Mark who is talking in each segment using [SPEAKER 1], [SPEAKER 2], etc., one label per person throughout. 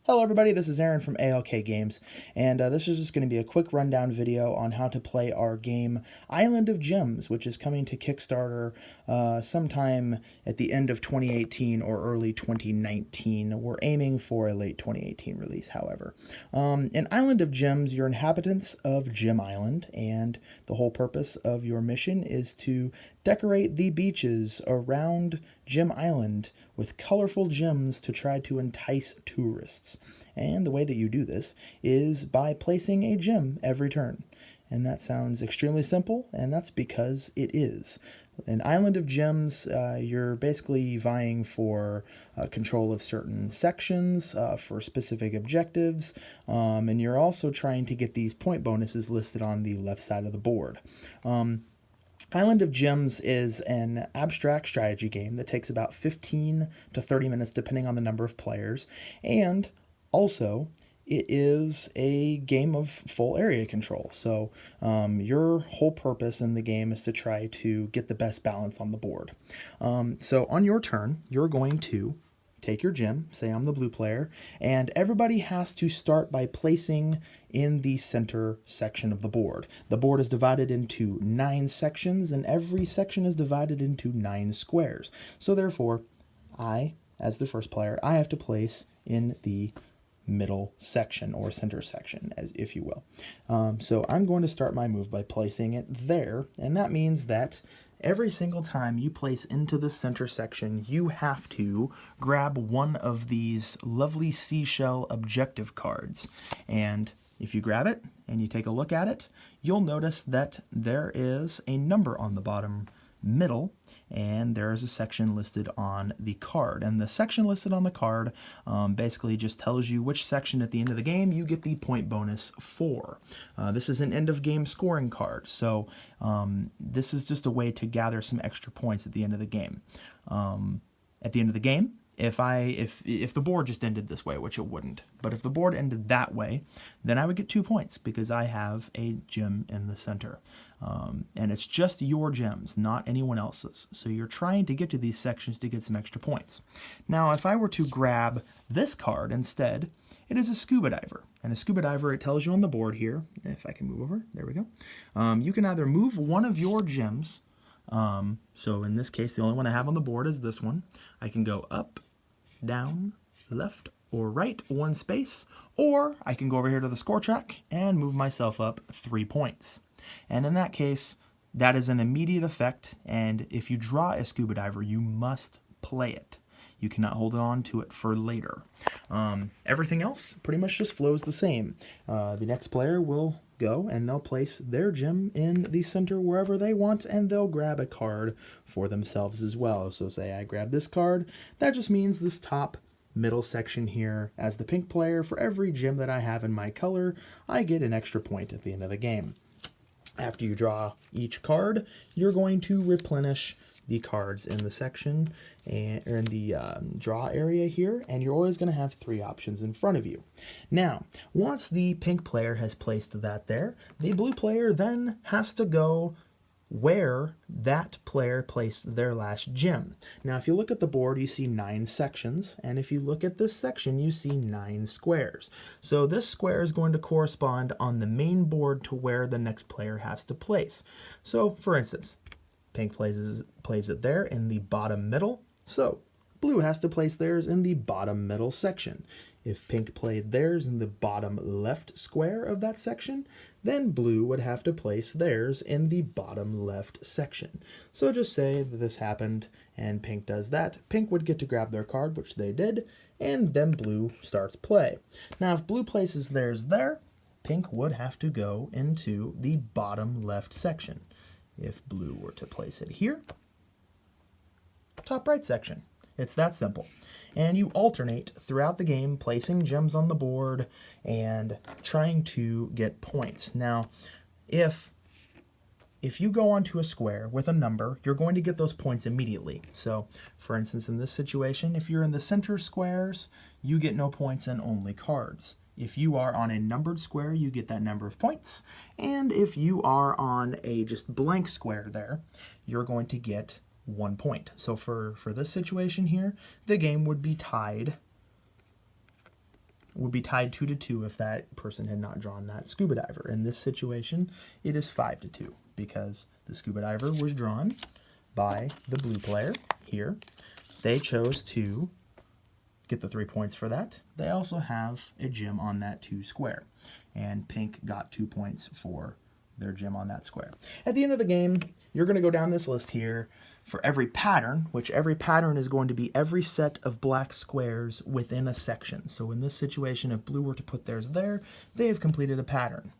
[SPEAKER 1] Hello everybody, this is Aaron from ALK Games, and this is just going to be a quick rundown video on how to play our game Island of Gems, which is coming to Kickstarter sometime at the end of 2018 or early 2019. We're aiming for a late 2018 release, however. In Island of Gems, you're inhabitants of Gem Island, and the whole purpose of your mission is to decorate the beaches around Gem Island with colorful gems to try to entice tourists. And the way that you do this is by placing a gem every turn. And that sounds extremely simple, and that's because it is. In Island of Gems, you're basically vying for control of certain sections for specific objectives, and you're also trying to get these point bonuses listed on the left side of the board. Island of Gems is an abstract strategy game that takes about 15 to 30 minutes depending on the number of players, and also it is a game of full area control. So your whole purpose in the game is to try to get the best balance on the board. So on your turn, you're going to take your gem, say I'm the blue player, and everybody has to start by placing in the center section of the board. The board is divided into 9 sections, and every section is divided into 9 squares. So therefore, I, as the first player, I have to place in the middle section, or center section, as if you will. So I'm going to start my move by placing it there, and that means that every single time you place into the center section, you have to grab one of these lovely seashell objective cards. And if you grab it and you take a look at it, you'll notice that there is a number on the bottom middle, and there is a section listed on the card. And the section listed on the card basically just tells you which section at the end of the game you get the point bonus for. This is an end of game scoring card, so this is just a way to gather some extra points at the end of the game. At the end of the game, if the board just ended this way, which it wouldn't, but if the board ended that way, then I would get 2 points because I have a gem in the center. And it's just your gems, not anyone else's. So you're trying to get to these sections to get some extra points. Now, if I were to grab this card instead, it is a scuba diver. And a scuba diver, it tells you on the board here, if I can move over, there we go. You can either move one of your gems. So in this case, the only one I have on the board is this one. I can go up, down, left, or right 1 space, or I can go over here to the score track and move myself up 3 points. And in that case, that is an immediate effect, and if you draw a scuba diver, you must play it. You cannot hold on to it for later. Everything else pretty much just flows the same. The next player will go and they'll place their gem in the center wherever they want, and they'll grab a card for themselves as well. So say I grab this card, that just means this top middle section here, as the pink player, for every gem that I have in my color, I get an extra point at the end of the game. After you draw each card, you're going to replenish the cards in the section and or in the draw area here, and you're always going to have 3 options in front of you. Now, once the pink player has placed that there, the blue player then has to go where that player placed their last gem. Now, if you look at the board, you see 9 sections, and if you look at this section, you see 9 squares. So this square is going to correspond on the main board to where the next player has to place. So, for instance, pink plays it there in the bottom middle, so blue has to place theirs in the bottom middle section. If pink played theirs in the bottom left square of that section, then blue would have to place theirs in the bottom left section. So just say that this happened and pink does that. Pink would get to grab their card, which they did, and then blue starts play. Now, if blue places theirs there, pink would have to go into the bottom left section. If blue were to place it here, top right section. It's that simple. And you alternate throughout the game, placing gems on the board and trying to get points. Now, if you go onto a square with a number, you're going to get those points immediately. So, for instance, in this situation, if you're in the center squares, you get no points and only cards. If you are on a numbered square, you get that number of points. And if you are on a just blank square there, you're going to get 1 point. So for this situation here, the game would be tied would be tied 2-2 if that person had not drawn that scuba diver. In this situation, it is 5-2 because the scuba diver was drawn by the blue player here. They chose to get the 3 points for that. They also have a gem on that 2 square, and pink got 2 points for their gem on that square. At the end of the game, you're going to go down this list here for every pattern, which every pattern is going to be every set of black squares within a section. So in this situation, if blue were to put theirs there, they have completed a pattern.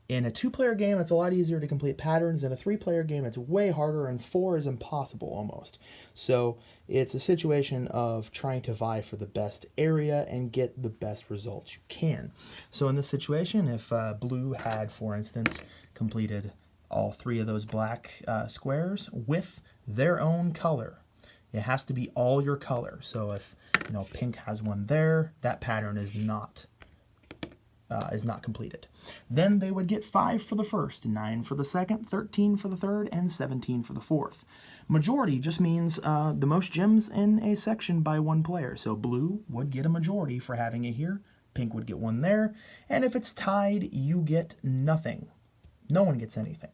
[SPEAKER 1] In a 2-player game, it's a lot easier to complete patterns. In a 3-player game, it's way harder, and 4 is impossible almost. So it's a situation of trying to vie for the best area and get the best results you can. So in this situation, if blue had, for instance, completed all 3 of those black squares with their own color, it has to be all your color. So if pink has one there, that pattern is not completed. Then they would get 5 for the first, 9 for the second, 13 for the third, and 17 for the fourth. Majority just means the most gems in a section by one player. So blue would get a majority for having it here, pink would get 1 there, and if it's tied, you get nothing. No one gets anything.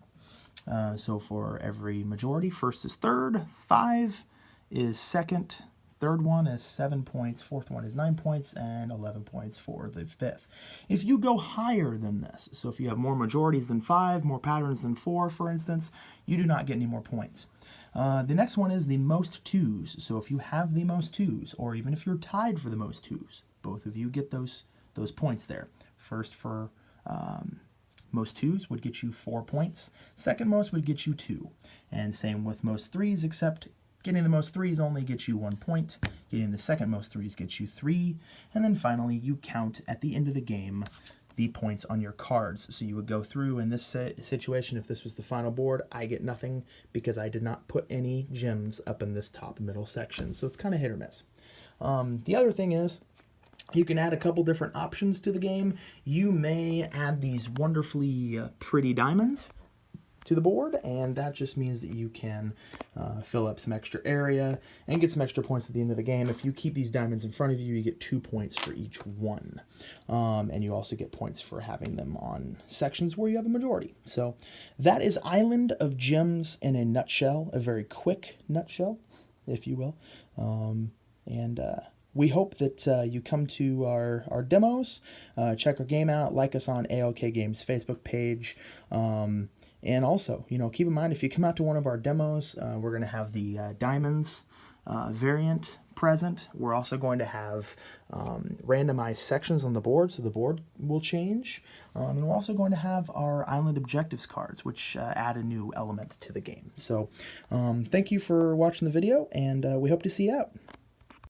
[SPEAKER 1] So for every majority, first is third, 5 is second, third one is 7 points, fourth one is 9 points, and 11 points for the fifth. If you go higher than this, so if you have more majorities than 5, more patterns than 4, for instance, you do not get any more points. The next one is the most 2s. So if you have the most 2s, or even if you're tied for the most 2s, both of you get those points there. First for most 2s would get you 4 points. Second most would get you 2. And same with most 3s, except getting the most 3s only gets you 1 point. Getting the second most 3s gets you 3. And then finally, you count at the end of the game the points on your cards. So you would go through in this situation, if this was the final board, I get nothing because I did not put any gems up in this top middle section. So it's kind of hit or miss. The other thing is, you can add a couple different options to the game. You may add these wonderfully pretty diamonds to the board, and that just means that you can fill up some extra area and get some extra points at the end of the game. If you keep these diamonds in front of you, you get 2 points for each one. And you also get points for having them on sections where you have a majority. So that is Island of Gems in a nutshell, a very quick nutshell, if you will. We hope that you come to our demos, check our game out, like us on ALK Games Facebook page, and also, keep in mind, if you come out to one of our demos, we're going to have the diamonds variant present. We're also going to have randomized sections on the board, so the board will change. And we're also going to have our Island Objectives cards, which add a new element to the game. So thank you for watching the video, and we hope to see you out.